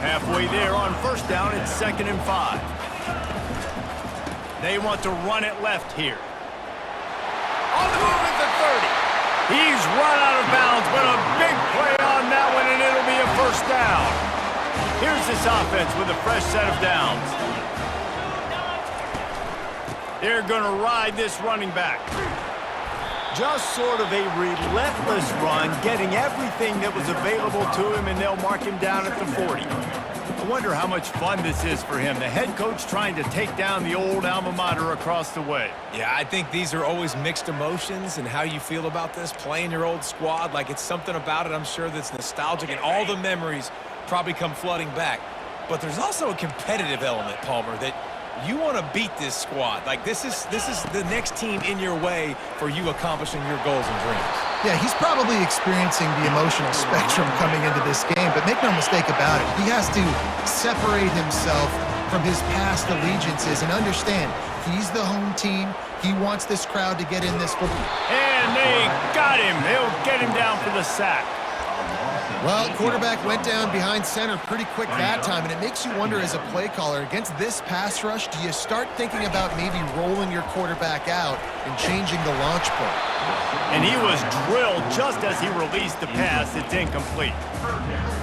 Halfway there on first down, it's 2nd and 5. They want to run it left here. On the move at the 30. He's run out of bounds, but a big play on that one, and it'll be a first down. Here's this offense with a fresh set of downs. They're going to ride this running back. Just sort of a relentless run, getting everything that was available to him, and they'll mark him down at the 40. I wonder how much fun this is for him. The head coach trying to take down the old alma mater across the way. Yeah, I think these are always mixed emotions, and how you feel about this, playing your old squad. Like, it's something about it, I'm sure, that's nostalgic, and all the memories probably come flooding back. But there's also a competitive element, Palmer, that you want to beat this squad. Like, this is the next team in your way for you accomplishing your goals and dreams. Yeah, he's probably experiencing the emotional spectrum coming into this game, but make no mistake about it, he has to separate himself from his past allegiances and understand he's the home team. He wants this crowd to get in this football. And they got him. They'll get him down for the sack. Well, quarterback went down behind center pretty quick that time, and it makes you wonder as a play caller, against this pass rush, do you start thinking about maybe rolling your quarterback out and changing the launch point? And he was drilled just as he released the pass. It's incomplete.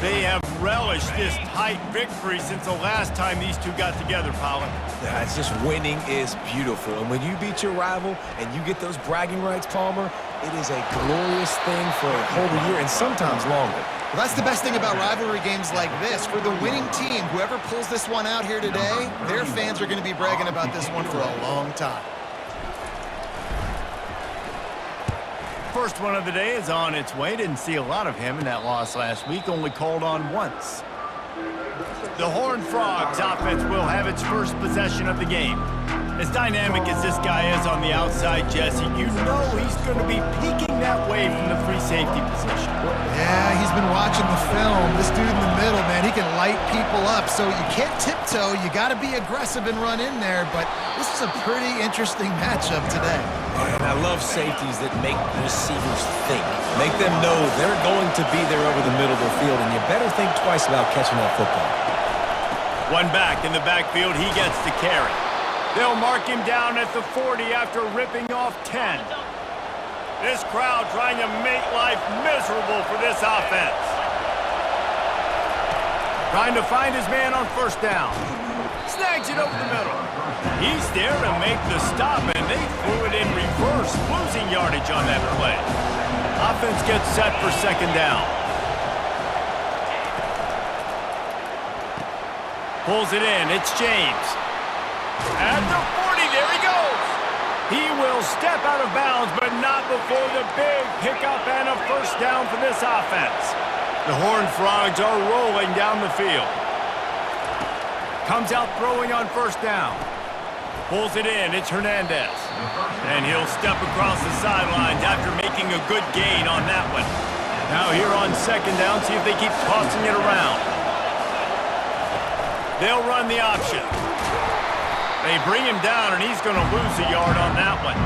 They have relished this tight victory since the last time these two got together, Pollock. Yeah, it's just winning is beautiful. And when you beat your rival and you get those bragging rights, Palmer, it is a glorious thing for a whole year and sometimes longer. Well, that's the best thing about rivalry games like this. For the winning team, whoever pulls this one out here today, their fans are going to be bragging about this one for a long time. First one of the day is on its way. Didn't see a lot of him in that loss last week, only called on once. The Horned Frogs offense will have its first possession of the game. As dynamic as this guy is on the outside, Jesse, you know he's going to be peeking that way from the free safety position. Yeah, he's been watching the film. This dude in the middle, man, he can light people up. So you can't tiptoe. You got to be aggressive and run in there. But this is a pretty interesting matchup today. And I love safeties that make receivers think. Make them know they're going to be there over the middle of the field, and you better think twice about catching that football. One back in the backfield, he gets the carry. They'll mark him down at the 40 after ripping off 10. This crowd trying to make life miserable for this offense. Trying to find his man on first down. Snags it over the middle. He's there to make the stop, and they threw it in reverse, losing yardage on that play. Offense gets set for second down. Pulls it in. It's James. At the 40, there he goes. He will step out of bounds, but not before the big pickup and a first down for this offense. The Horned Frogs are rolling down the field. Comes out throwing on first down. Pulls it in. It's Hernandez. And he'll step across the sidelines after making a good gain on that one. Now here on second down, see if they keep tossing it around. They'll run the option. They bring him down, and he's going to lose a yard on that one.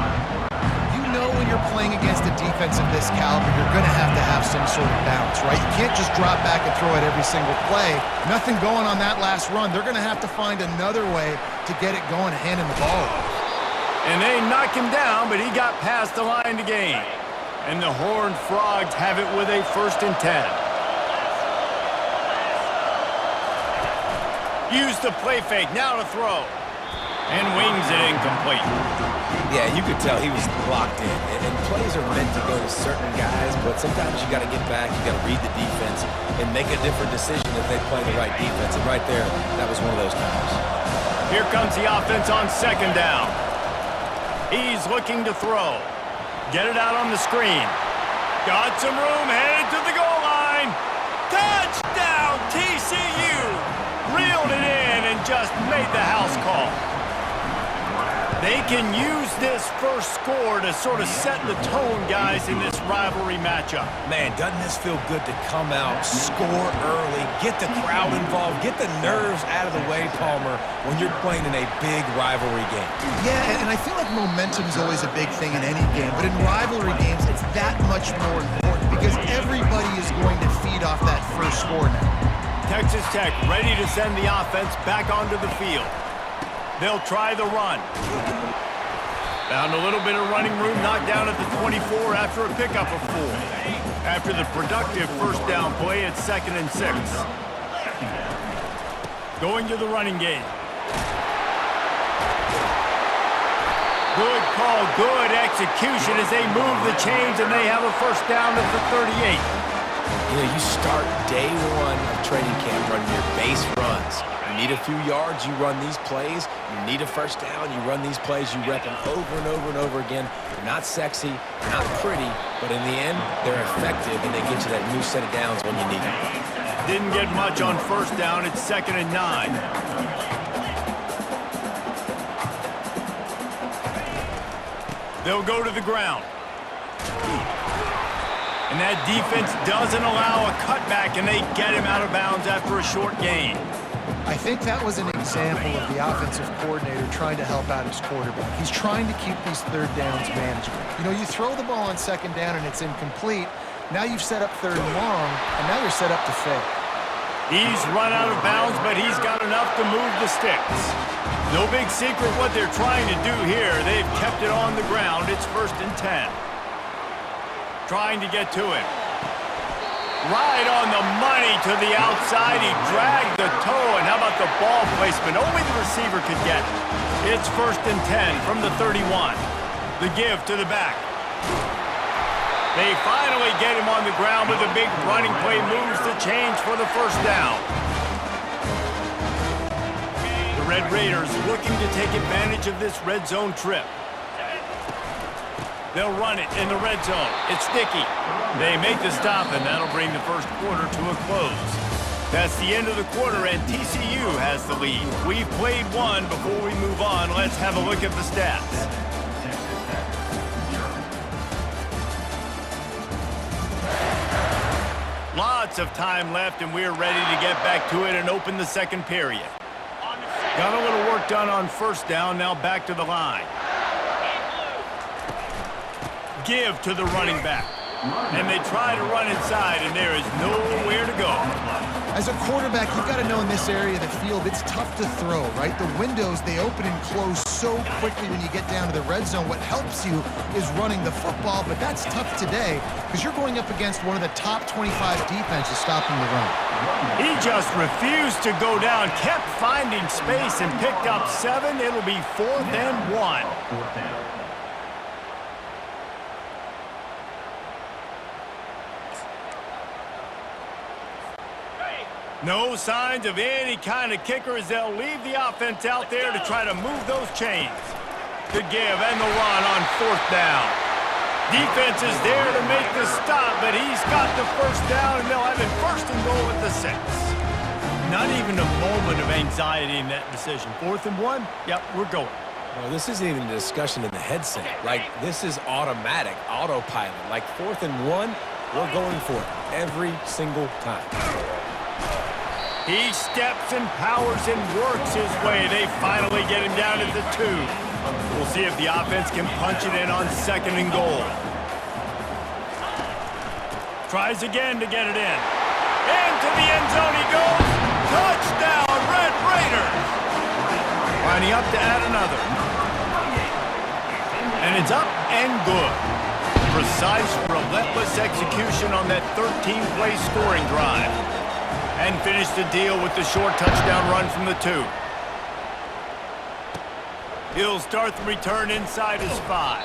You know when you're playing against a defense of this caliber, you're going to have some sort of balance, right? You can't just drop back and throw it every single play. Nothing going on that last run. They're going to have to find another way to get it going, handing the ball off. And they knock him down, but he got past the line to gain. And the Horned Frogs have it with a 1st and 10. Use the play fake, now to throw. And wings it incomplete. Yeah, you could tell he was locked in. And plays are meant to go to certain guys, but sometimes you got to get back, you got to read the defense, and make a different decision if they play the right defense. And right there, that was one of those times. Here comes the offense on second down. He's looking to throw. Get it out on the screen. Got some room, headed to the goal line. Touchdown, TCU! Reeled it in and just made the house call. They can use this first score to sort of set the tone, guys, in this rivalry matchup. Man, doesn't this feel good to come out, score early, get the crowd involved, get the nerves out of the way, Palmer, when you're playing in a big rivalry game? Yeah, and I feel like momentum is always a big thing in any game, but in rivalry games, it's that much more important because everybody is going to feed off that first score now. Texas Tech ready to send the offense back onto the field. They'll try the run. Found a little bit of running room, knocked down at the 24 after a pickup of 4. After the productive first down play, it's 2nd and 6. Going to the running game. Good call, good execution as they move the chains and they have a first down at the 38. You know, you start day one of training camp running your base runs. You need a few yards, you run these plays. You need a first down, you run these plays. You rep them over and over and over again. They're not sexy, not pretty, but in the end, they're effective and they get you that new set of downs when you need them. Didn't get much on first down. It's 2nd and 9. They'll go to the ground. And that defense doesn't allow a cutback, and they get him out of bounds after a short gain. I think that was an example of the offensive coordinator trying to help out his quarterback. He's trying to keep these third downs manageable. You know, you throw the ball on 2nd down and it's incomplete. Now you've set up 3rd and long, and now you're set up to fail. He's run out of bounds, but he's got enough to move the sticks. No big secret what they're trying to do here. They've kept it on the ground. It's 1st and 10. Trying to get to him. Right on the money to the outside. He dragged the toe, and how about the ball placement? Only the receiver could get it. It's 1st and 10 from the 31. The give to the back. They finally get him on the ground with a big running play, moves the chains for the first down. The Red Raiders looking to take advantage of this red zone trip. They'll run it in the red zone. It's sticky. They make the stop, and that'll bring the first quarter to a close. That's the end of the quarter, and TCU has the lead. We've played one. Before we move on, let's have a look at the stats. Lots of time left, and we're ready to get back to it and open the second period. Got a little work done on first down, now back to the line. Give to the running back. And they try to run inside, and there is nowhere to go. As a quarterback, you've got to know in this area of the field, it's tough to throw, right? The windows, they open and close so quickly when you get down to the red zone. What helps you is running the football, but that's tough today because you're going up against one of the top 25 defenses stopping the run. He just refused to go down, kept finding space, and picked up 7. It'll be 4th and 1. No signs of any kind of kicker as they'll leave the offense out there to try to move those chains. The give and the run on 4th down. Defense is there to make the stop, but he's got the first down, and they'll have it 1st and goal at the 6. Not even a moment of anxiety in that decision. 4th and 1? Yep, we're going. Well, this isn't even a discussion in the headset. Like, this is automatic, autopilot. Like, 4th and 1, we're going for it every single time. He steps and powers and works his way. They finally get him down at the 2. We'll see if the offense can punch it in on 2nd and goal. Tries again to get it in. Into the end zone he goes. Touchdown, Red Raiders. Lining up to add another. And it's up and good. Precise, relentless execution on that 13-play scoring drive. And finish the deal with the short touchdown run from the 2. He'll start the return inside his 5.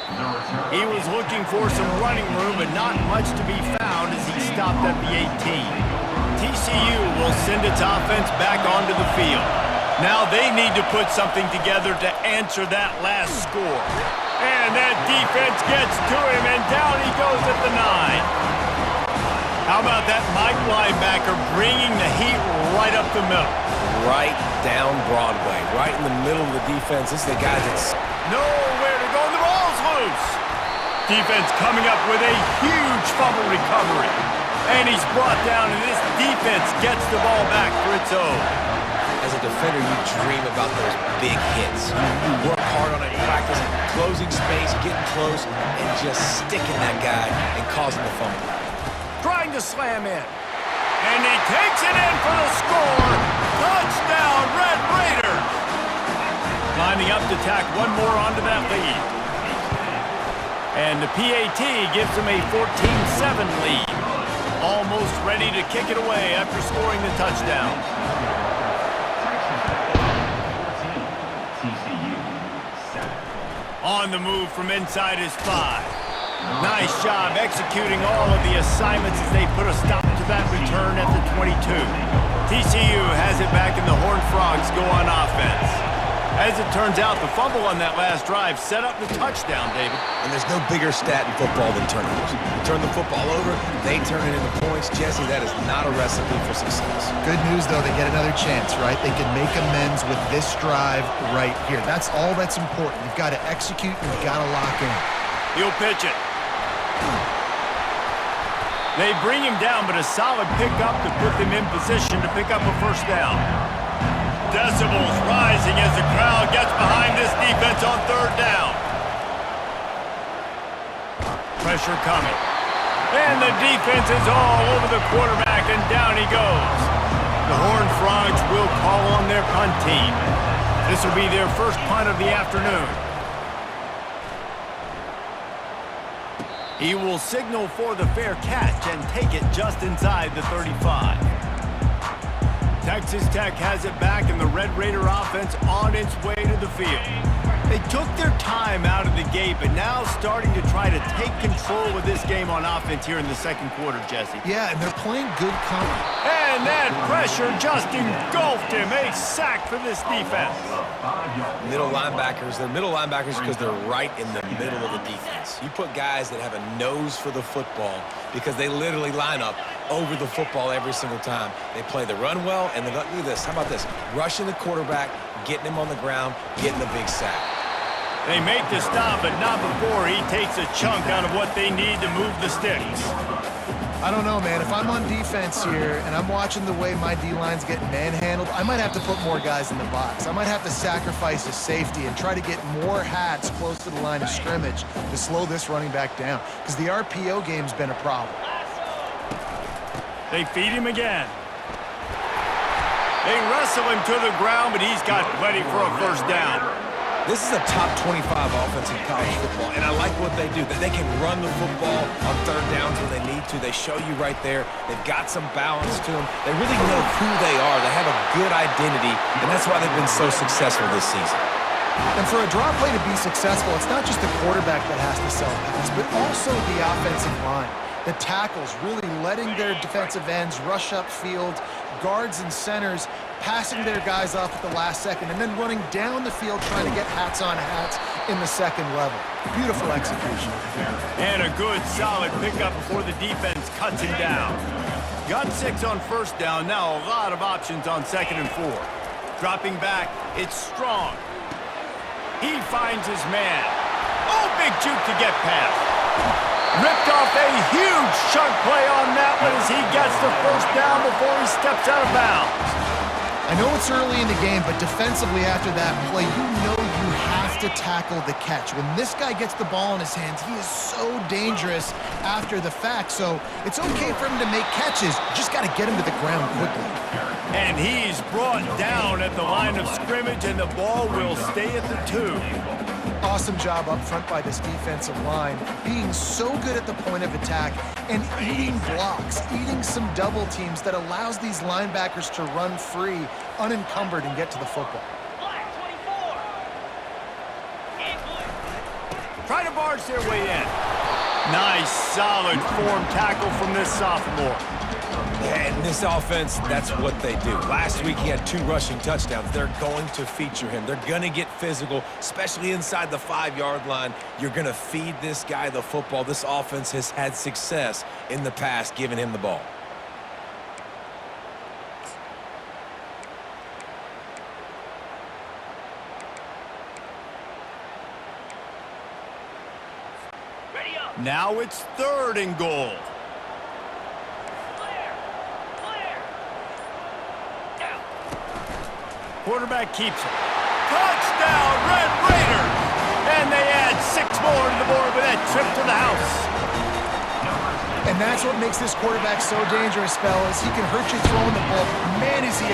He was looking for some running room, but not much to be found as he stopped at the 18. TCU will send its offense back onto the field. Now they need to put something together to answer that last score. And that defense gets to him, and down he goes at the 9. How about that Mike linebacker bringing the heat right up the middle? Right down Broadway, right in the middle of the defense. This is the guy that's nowhere to go, and the ball's loose. Defense coming up with a huge fumble recovery. And he's brought down, and this defense gets the ball back for its own. As a defender, you dream about those big hits. You work hard on it in practice, closing space, getting close, and just sticking that guy and causing the fumble. Trying to slam in. And he takes it in for the score. Touchdown, Red Raiders. Lining up to tack one more onto that lead. And the PAT gives them a 14-7 lead. Almost ready to kick it away after scoring the touchdown. On the move from inside his 5. Nice job executing all of the assignments as they put a stop to that return at the 22. TCU has it back and the Horned Frogs go on offense. As it turns out, the fumble on that last drive set up the touchdown, David. And there's no bigger stat in football than turnovers. You turn the football over, they turn it into points. Jesse, that is not a recipe for success. Good news, though, they get another chance, right? They can make amends with this drive right here. That's all that's important. You've got to execute and you've got to lock in. He'll pitch it. They bring him down, but a solid pickup to put them in position to pick up a first down. Decibels rising as the crowd gets behind this defense on third down. Pressure coming. And the defense is all over the quarterback, and down he goes. The Horned Frogs will call on their punt team. This will be their first punt of the afternoon. He will signal for the fair catch and take it just inside the 35. Texas Tech has it back, and the Red Raider offense on its way to the field. They took their time out of the gate, but now starting to try to take control of this game on offense here in the second quarter, Jesse. Yeah, and they're playing good cover. And that pressure just engulfed him. A sack for this defense. Middle linebackers, they're middle linebackers because they're right in the middle of the defense. You put guys that have a nose for the football because they literally line up over the football every single time. They play the run well, and look at this. How about this? Rushing the quarterback, getting him on the ground, getting the big sack. They make the stop, but not before he takes a chunk out of what they need to move the sticks. I don't know, man. If I'm on defense here and I'm watching the way my D-line's getting manhandled, I might have to put more guys in the box. I might have to sacrifice a safety and try to get more hats close to the line of scrimmage to slow this running back down, because the RPO game's been a problem. They feed him again. They wrestle him to the ground, but he's got plenty for a first down. This is a top 25 offense in college football, and I like what they do. That they can run the football on third downs when they need to. They show you right there. They've got some balance to them. They really know who they are. They have a good identity, and that's why they've been so successful this season. And for a draw play to be successful, it's not just the quarterback that has to sell pass, but also the offensive line. The tackles really letting their defensive ends rush upfield, guards and centers passing their guys off at the last second, and then running down the field trying to get hats on hats in the second level. Beautiful execution. And a good, solid pickup before the defense cuts him down. Got 6 on first down, now a lot of options on second and 4. Dropping back, it's Strong. He finds his man. Oh, big juke to get past. Ripped off a huge chunk play on that one as he gets the first down before he steps out of bounds. I know it's early in the game, but defensively after that play, you know you have to tackle the catch. When this guy gets the ball in his hands, he is so dangerous after the fact. So it's okay for him to make catches. You just got to get him to the ground quickly. And he's brought down at the line of scrimmage, and the ball will stay at the 2. Awesome job up front by this defensive line, being so good at the point of attack and eating blocks, eating some double teams that allows these linebackers to run free, unencumbered, and get to the football. Try to barge their way in. Nice, solid form tackle from this sophomore. Yeah, and this offense, that's what they do. Last week, he had 2 rushing touchdowns. They're going to feature him. They're going to get physical, especially inside the 5-yard line. You're going to feed this guy the football. This offense has had success in the past giving him the ball. Now it's 3rd and goal. Quarterback keeps it. Touchdown, Red Raiders! And they add 6 more to the board with that trip to the house. And that's what makes this quarterback so dangerous, fellas. He can hurt you throwing the ball. Man, is he